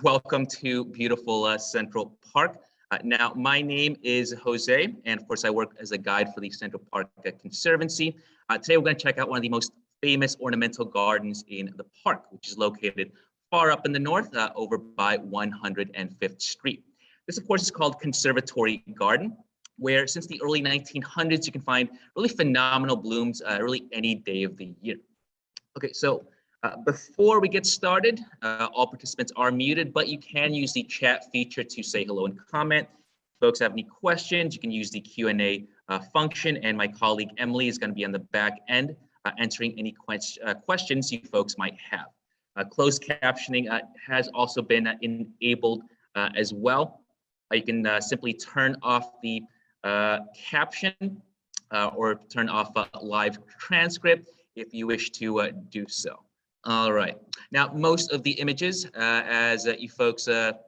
welcome to beautiful Central Park. Now, my name is Jose, and of course, I work as a guide for the Central Park Conservancy. Today, we're going to check out one of the most famous ornamental gardens in the park, which is located far up in the north over by 105th Street. This, of course, is called Conservatory Garden, where since the early 1900s, you can find really phenomenal blooms really any day of the year. Okay, so before we get started, all participants are muted, but you can use the chat feature to say hello and comment. If folks have any questions, you can use the Q&A function, and my colleague Emily is going to be on the back end answering any questions you folks might have. Closed captioning has also been enabled as well. You can simply turn off the caption or turn off live transcript if you wish to do so. All right. Now, most of the images, as you folks have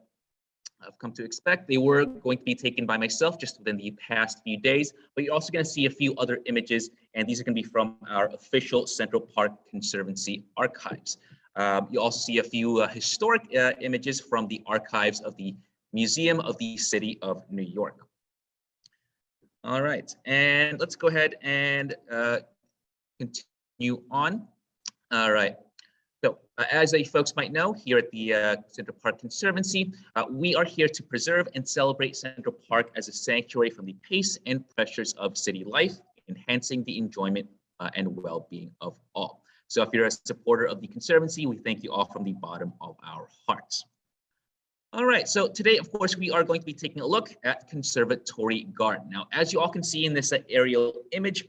come to expect, they were going to be taken by myself just within the past few days, but you're also going to see a few other images, and these are going to be from our official Central Park Conservancy archives. You also see a few historic images from the archives of the Museum of the City of New York. All right, and let's go ahead and continue on. All right. So, as you folks might know, here at the Central Park Conservancy, we are here to preserve and celebrate Central Park as a sanctuary from the pace and pressures of city life, enhancing the enjoyment and well-being of all. So if you're a supporter of the Conservancy, we thank you all from the bottom of our hearts. All right, so today, of course, we are going to be taking a look at Conservatory Garden. Now, as you all can see in this aerial image,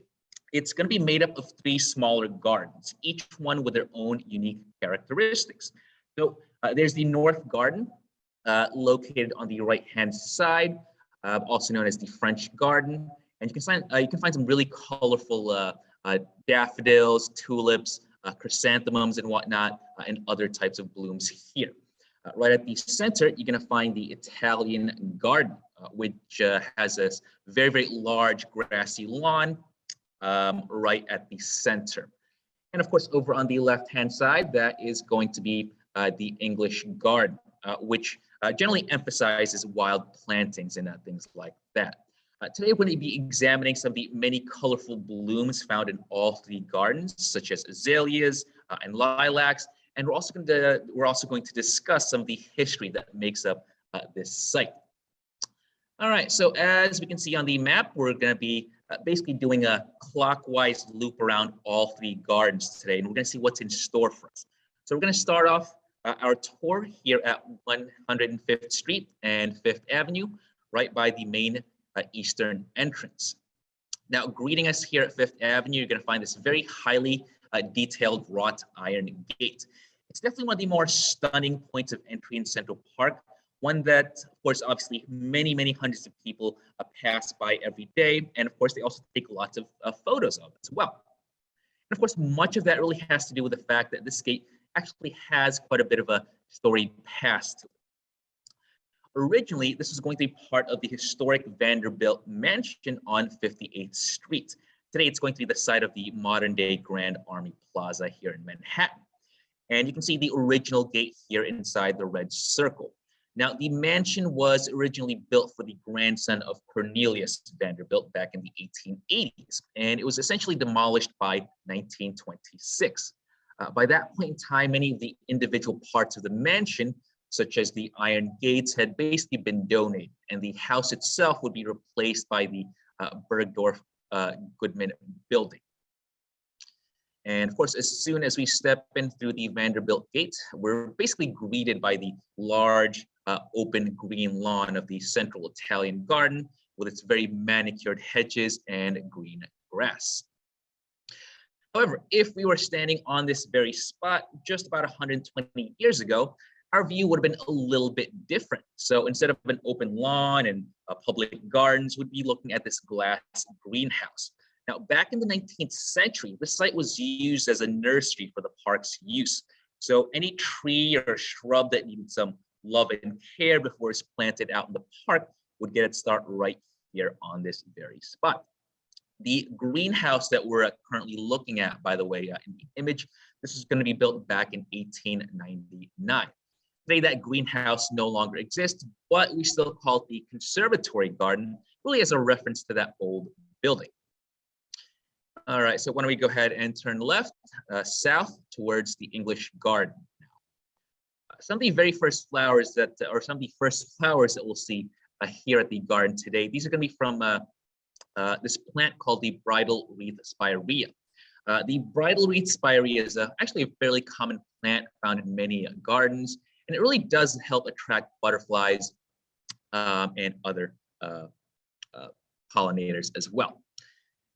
it's going to be made up of three smaller gardens, each one with their own unique characteristics. So there's the North Garden, located on the right-hand side, also known as the French Garden. And you can find some really colorful daffodils, tulips, chrysanthemums, and whatnot, and other types of blooms here. Right at the center, you're going to find the Italian Garden, which has this very, very large grassy lawn, right at the center. And of course, over on the left-hand side, that is going to be the English Garden, which generally emphasizes wild plantings and things like that. Today, we're going to be examining some of the many colorful blooms found in all three gardens, such as azaleas and lilacs. And we're also going to discuss some of the history that makes up this site. All right, so as we can see on the map, we're going to be basically doing a clockwise loop around all three gardens today, and we're going to see what's in store for us. So we're going to start off our tour here at 105th Street and 5th Avenue, right by the main eastern entrance. Now, greeting us here at 5th Avenue, you're going to find this very highly detailed wrought iron gate. It's definitely one of the more stunning points of entry in Central Park, one that, of course, obviously many, many hundreds of people pass by every day. And of course, they also take lots of photos of as well. And of course, much of that really has to do with the fact that this gate actually has quite a bit of a storied past. Originally, this was going to be part of the historic Vanderbilt mansion on 58th Street. Today, it's going to be the site of the modern-day Grand Army Plaza here in Manhattan. And you can see the original gate here inside the red circle. Now, the mansion was originally built for the grandson of Cornelius Vanderbilt back in the 1880s, and it was essentially demolished by 1926. By that point in time, many of the individual parts of the mansion, such as the iron gates, had basically been donated, and the house itself would be replaced by the Bergdorf Goodman building. And of course, as soon as we step in through the Vanderbilt gate, we're basically greeted by the large open green lawn of the Central Italian Garden with its very manicured hedges and green grass. However, if we were standing on this very spot just about 120 years ago, our view would have been a little bit different. So instead of an open lawn and public gardens, we'd be looking at this glass greenhouse. Now, back in the 19th century, this site was used as a nursery for the park's use. So any tree or shrub that needed some love and care before it's planted out in the park would get its start right here on this very spot. The greenhouse that we're currently looking at, by the way, in the image, this is going to be built back in 1899. Today, that greenhouse no longer exists, but we still call it the Conservatory Garden, really as a reference to that old building. All right, so why don't we go ahead and turn left, south towards the English Garden. Some of the very first flowers that, or some of the first flowers that we'll see here at the garden today, these are going to be from this plant called the bridal wreath spirea. The bridal wreath spirea is actually a fairly common plant found in many gardens, and it really does help attract butterflies and other pollinators as well.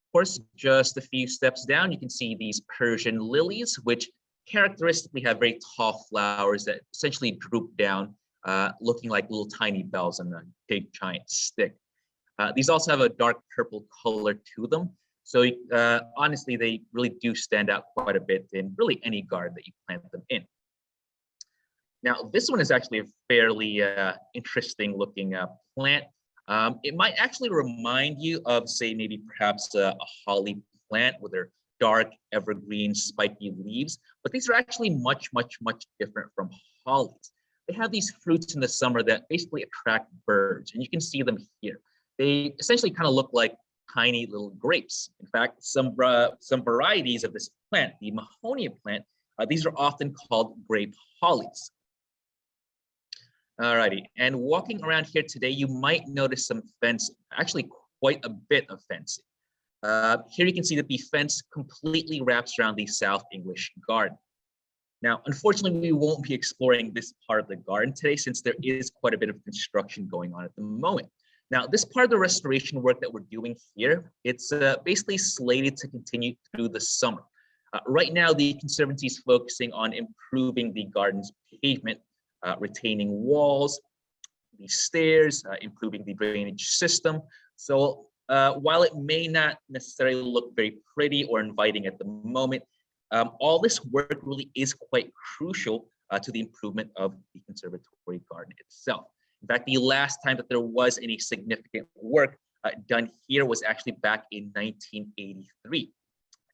Of course, just a few steps down, you can see these Persian lilies, which characteristically have very tall flowers that essentially droop down, looking like little tiny bells on a big giant stick. These also have a dark purple color to them. So honestly, they really do stand out quite a bit in really any garden that you plant them in. Now, this one is actually a fairly interesting looking plant. It might actually remind you of, say, maybe perhaps a holly plant with their dark evergreen spiky leaves, but these are actually much different from hollies. They have these fruits in the summer that basically attract birds, and you can see them here. They essentially kind of look like tiny little grapes. In fact, some varieties of this plant, the Mahonia plant, these are often called grape hollies. Alrighty, and walking around here today, you might notice some fencing, actually quite a bit of fencing. Here you can see that the fence completely wraps around the South English Garden. Now, unfortunately, we won't be exploring this part of the garden today since there is quite a bit of construction going on at the moment. Now, this part of the restoration work that we're doing here, it's basically slated to continue through the summer. Right now, the Conservancy is focusing on improving the garden's pavement, retaining walls, the stairs, improving the drainage system. So while it may not necessarily look very pretty or inviting at the moment, all this work really is quite crucial to the improvement of the Conservatory Garden itself. In fact, the last time that there was any significant work done here was actually back in 1983.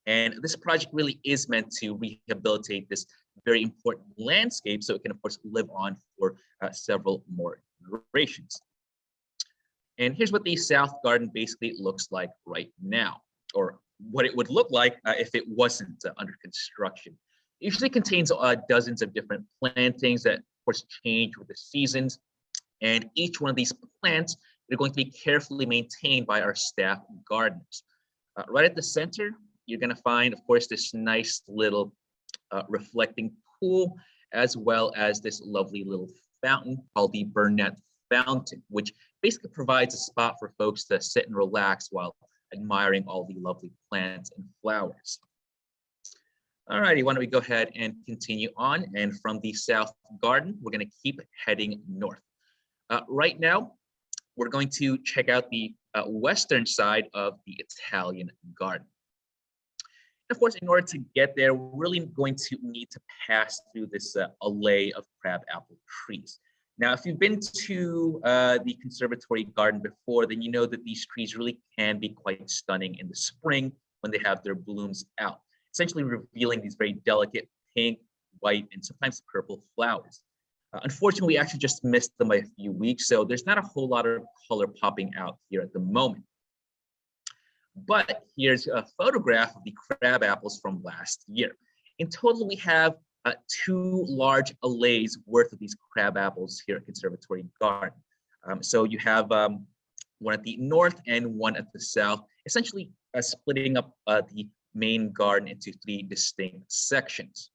And this project really is meant to rehabilitate this very important landscape so it can, of course, live on for several more generations. And here's what the South Garden basically looks like right now, or what it would look like if it wasn't under construction. It usually contains dozens of different plantings that, of course, change with the seasons. And each one of these plants are going to be carefully maintained by our staff gardeners. Right at the center, you're going to find, of course, this nice little reflecting pool, as well as this lovely little fountain called the Burnett Fountain, which basically provides a spot for folks to sit and relax while admiring all the lovely plants and flowers. All righty, why don't we go ahead and continue on? And from the South Garden, we're going to keep heading north. Right now, we're going to check out the western side of the Italian Garden. Of course, in order to get there, we're really going to need to pass through this alley of crabapple trees. Now, if you've been to the Conservatory Garden before, then you know that these trees really can be quite stunning in the spring when they have their blooms out, essentially revealing these very delicate pink, white, and sometimes purple flowers. Unfortunately, we actually just missed them by a few weeks, so there's not a whole lot of color popping out here at the moment. But here's a photograph of the crab apples from last year. In total, we have 2 large allays worth of these crab apples here at Conservatory Garden. So you have one at the north and one at the south, essentially splitting up the main garden into 3 distinct sections.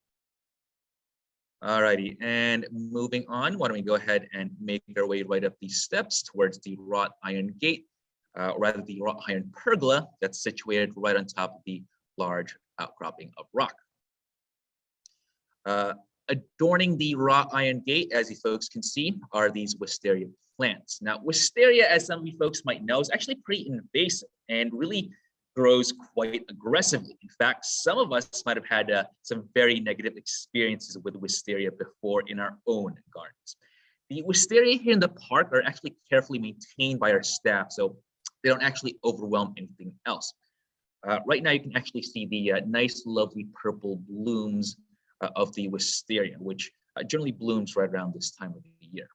Alrighty, and moving on, why don't we go ahead and make our way right up these steps towards the wrought iron gate, rather the wrought iron pergola that's situated right on top of the large outcropping of rock. Adorning the wrought iron gate, as you folks can see, are these wisteria plants. Now, wisteria, as some of you folks might know, is actually pretty invasive and really grows quite aggressively. In fact, some of us might have had some very negative experiences with wisteria before in our own gardens. The wisteria here in the park are actually carefully maintained by our staff, so they don't actually overwhelm anything else. Right now, you can actually see the nice, lovely purple blooms of the wisteria, which generally blooms right around this time of the year.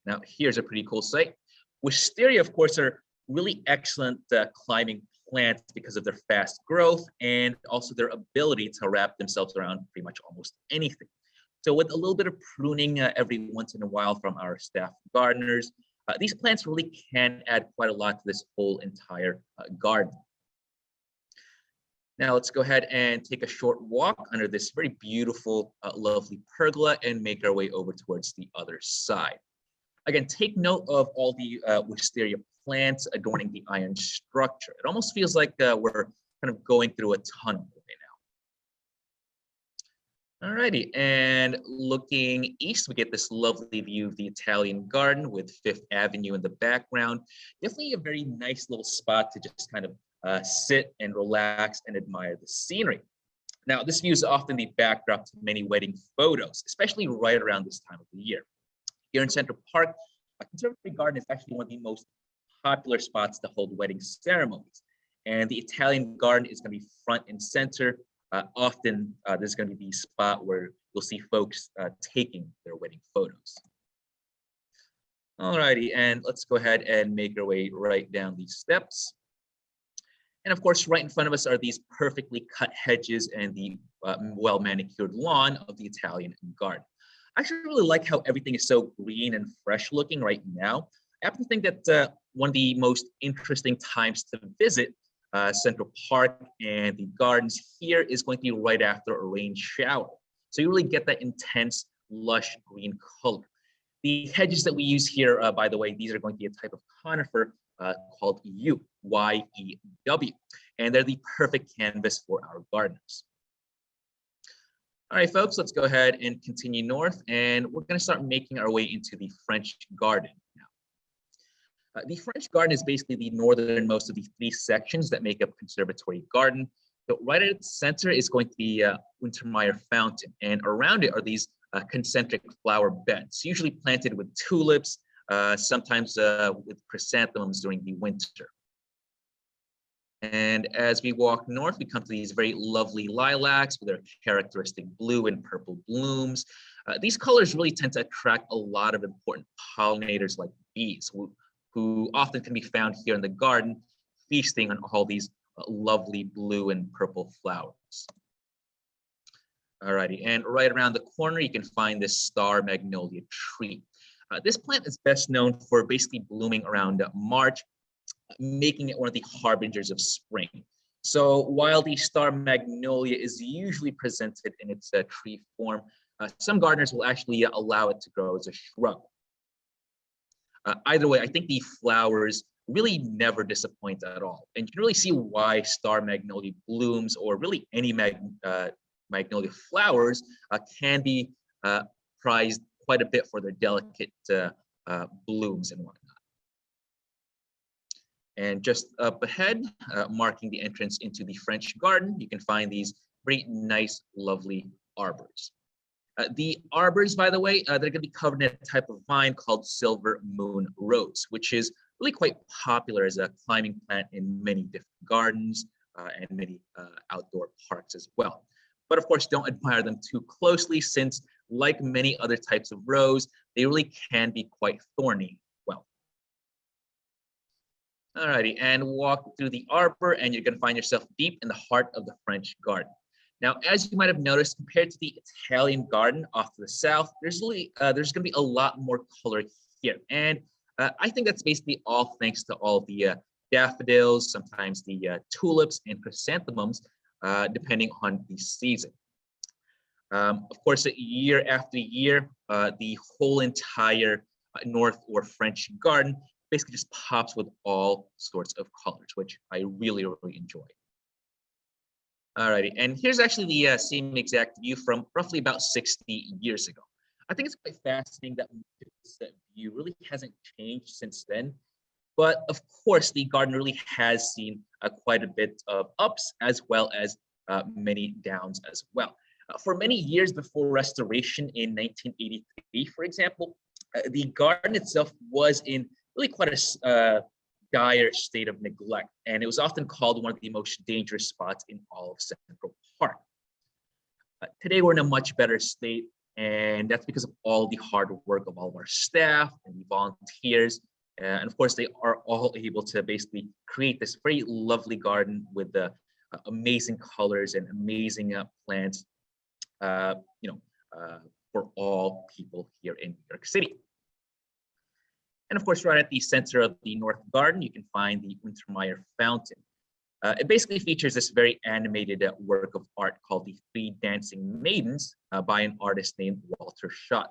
Now, here's a pretty cool site. Wisteria, of course, are really excellent climbing plants because of their fast growth and also their ability to wrap themselves around pretty much almost anything. So with a little bit of pruning every once in a while from our staff gardeners, these plants really can add quite a lot to this whole entire garden. Now let's go ahead and take a short walk under this very beautiful, lovely pergola and make our way over towards the other side. Again, take note of all the wisteria plants adorning the iron structure. It almost feels like we're kind of going through a tunnel right now. Alrighty, and looking east, we get this lovely view of the Italian garden with Fifth Avenue in the background. Definitely a very nice little spot to just kind of sit and relax and admire the scenery. Now, this view is often the backdrop to many wedding photos, especially right around this time of the year. Here in Central Park, a Conservatory Garden is actually one of the most popular spots to hold wedding ceremonies. And the Italian garden is going to be front and center. Often, there's going to be the spot where you'll see folks taking their wedding photos. All righty, and let's go ahead and make our way right down these steps. And of course, right in front of us are these perfectly cut hedges and the well-manicured lawn of the Italian garden. I actually really like how everything is so green and fresh looking right now. I happen to think that one of the most interesting times to visit Central Park and the gardens here is going to be right after a rain shower. So you really get that intense, lush green color. The hedges that we use here, by the way, these are going to be a type of conifer called yew, Y-E-W, and they're the perfect canvas for our gardens. All right, folks, let's go ahead and continue north, and we're going to start making our way into the French garden now. The French garden is basically the northernmost of the three sections that make up Conservatory Garden. So right at its center is going to be Meyer fountain, and around it are these concentric flower beds, usually planted with tulips, sometimes with chrysanthemums during the winter. And as we walk north, we come to these very lovely lilacs with their characteristic blue and purple blooms. These colors really tend to attract a lot of important pollinators like bees, who often can be found here in the garden, feasting on all these lovely blue and purple flowers. Alrighty, and right around the corner, you can find this star magnolia tree. This plant is best known for basically blooming around March, making it one of the harbingers of spring. So while the star magnolia is usually presented in its tree form, some gardeners will actually allow it to grow as a shrub. Either way, I think the flowers really never disappoint at all. And you can really see why star magnolia blooms, or really any magnolia flowers, can be prized quite a bit for their delicate blooms and whatnot. And just up ahead, marking the entrance into the French garden, you can find these very nice, lovely arbors. The arbors, by the way, they're going to be covered in a type of vine called silver moon rose, which is really quite popular as a climbing plant in many different gardens and many outdoor parks as well. But of course, don't admire them too closely, since like many other types of rose, they really can be quite thorny. Alrighty, and walk through the arbor, and you're going to find yourself deep in the heart of the French garden. Now, as you might have noticed, compared to the Italian garden off to the south, there's going to be a lot more color here, and I think that's basically all thanks to all the daffodils, sometimes the tulips and chrysanthemums, depending on the season. Of course, year after year, the whole entire North or French garden basically just pops with all sorts of colors, which I really, really enjoy. Alrighty, and here's actually the same exact view from roughly about 60 years ago. I think it's quite fascinating that this view really hasn't changed since then. But of course, the garden really has seen quite a bit of ups as well as many downs as well. For many years before restoration in 1983, for example, the garden itself was in really quite a dire state of neglect, and it was often called one of the most dangerous spots in all of Central Park. Today, we're in a much better state, and that's because of all the hard work of all of our staff and the volunteers. And of course, they are all able to basically create this very lovely garden with the amazing colors and amazing plants, you know, for all people here in New York City. And of course, right at the center of the North Garden, you can find the Meyer fountain. It basically features this very animated work of art called The Three Dancing Maidens by an artist named Walter Schott.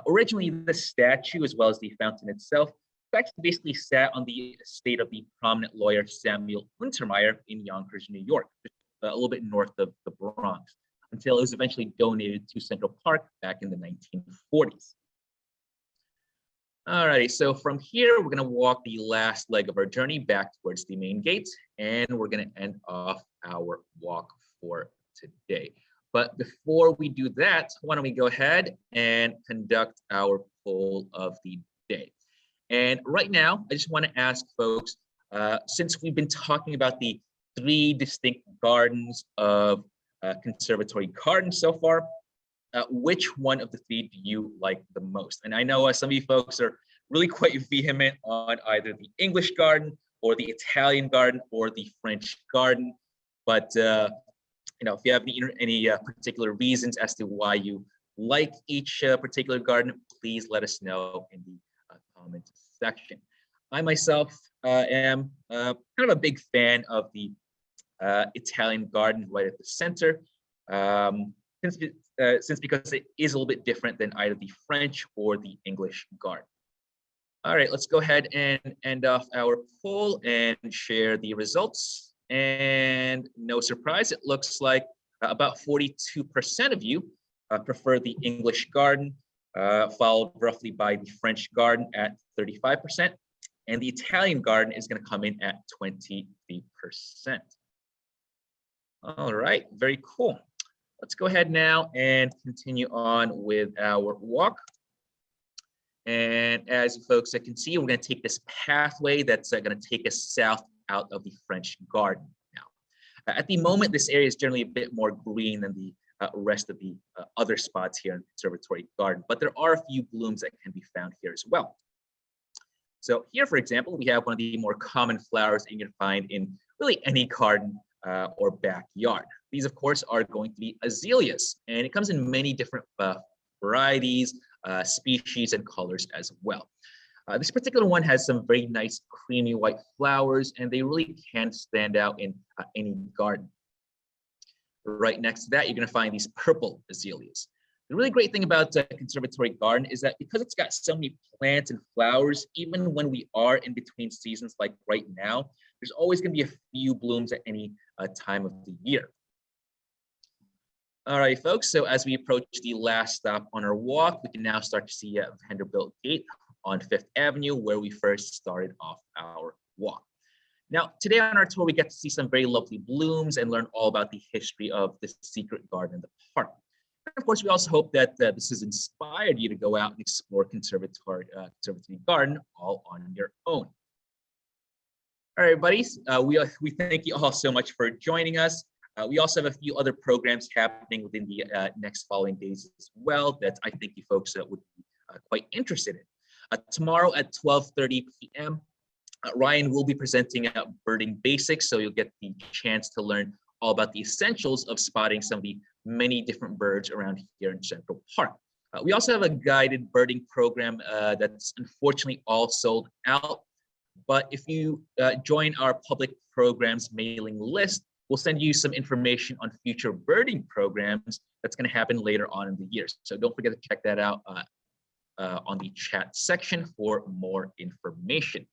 Originally, the statue, as well as the fountain itself, actually basically sat on the estate of the prominent lawyer Samuel Untermeyer in Yonkers, New York, just a little bit north of the Bronx, until it was eventually donated to Central Park back in the 1940s. Alrighty, so from here, we're going to walk the last leg of our journey back towards the main gate, and we're going to end off our walk for today. But before we do that, why don't we go ahead and conduct our poll of the day. And right now, I just want to ask folks, since we've been talking about the 3 distinct gardens of Conservatory Garden so far, which one of the 3 do you like the most? And I know some of you folks are really quite vehement on either the English garden or the Italian garden or the French garden. But you know, if you have any particular reasons as to why you like each particular garden, please let us know in the comment section. I myself am kind of a big fan of the Italian garden right at the center. Since because it is a little bit different than either the French or the English garden. All right, let's go ahead and end off our poll and share the results. And no surprise, it looks like about 42% of you prefer the English garden, followed roughly by the French garden at 35%, and the Italian garden is going to come in at 23%. All right, very cool. Let's go ahead now and continue on with our walk. And as you folks can see, we're going to take this pathway that's going to take us south out of the French garden now. At the moment, this area is generally a bit more green than the rest of the other spots here in Conservatory Garden, but there are a few blooms that can be found here as well. So here, for example, we have one of the more common flowers that you can find in really any garden or backyard. These, of course, are going to be Azealias, and it comes in many different varieties, species, and colors as well. This particular one has some very nice creamy white flowers, and they really can stand out in any garden. Right next to that, you're going to find these purple Azealias. The really great thing about Conservatory Garden is that because it's got so many plants and flowers, even when we are in between seasons like right now, there's always going to be a few blooms at any time of the year. All right, folks, so as we approach the last stop on our walk, we can now start to see Vanderbilt Gate on 5th Avenue, where we first started off our walk. Now, today on our tour, we get to see some very lovely blooms and learn all about the history of this secret garden in the park. And of course, we also hope that this has inspired you to go out and explore Conservatory Garden all on your own. All right, buddies, we thank you all so much for joining us. We also have a few other programs happening within the next following days as well that I think you folks would be quite interested in. Tomorrow at 12:30 p.m., Ryan will be presenting birding basics, so you'll get the chance to learn all about the essentials of spotting some of the many different birds around here in Central Park. We also have a guided birding program that's unfortunately all sold out, but if you join our public programs mailing list, we'll send you some information on future birding programs that's going to happen later on in the year. So don't forget to check that out on the chat section for more information.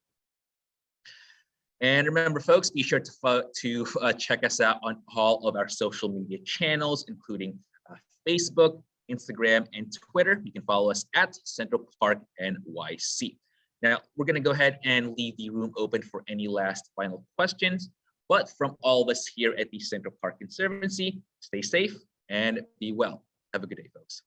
And remember, folks, be sure to check us out on all of our social media channels, including Facebook, Instagram, and Twitter. You can follow us at Central Park NYC. Now, we're going to go ahead and leave the room open for any last final questions. But from all of us here at the Central Park Conservancy, stay safe and be well. Have a good day, folks.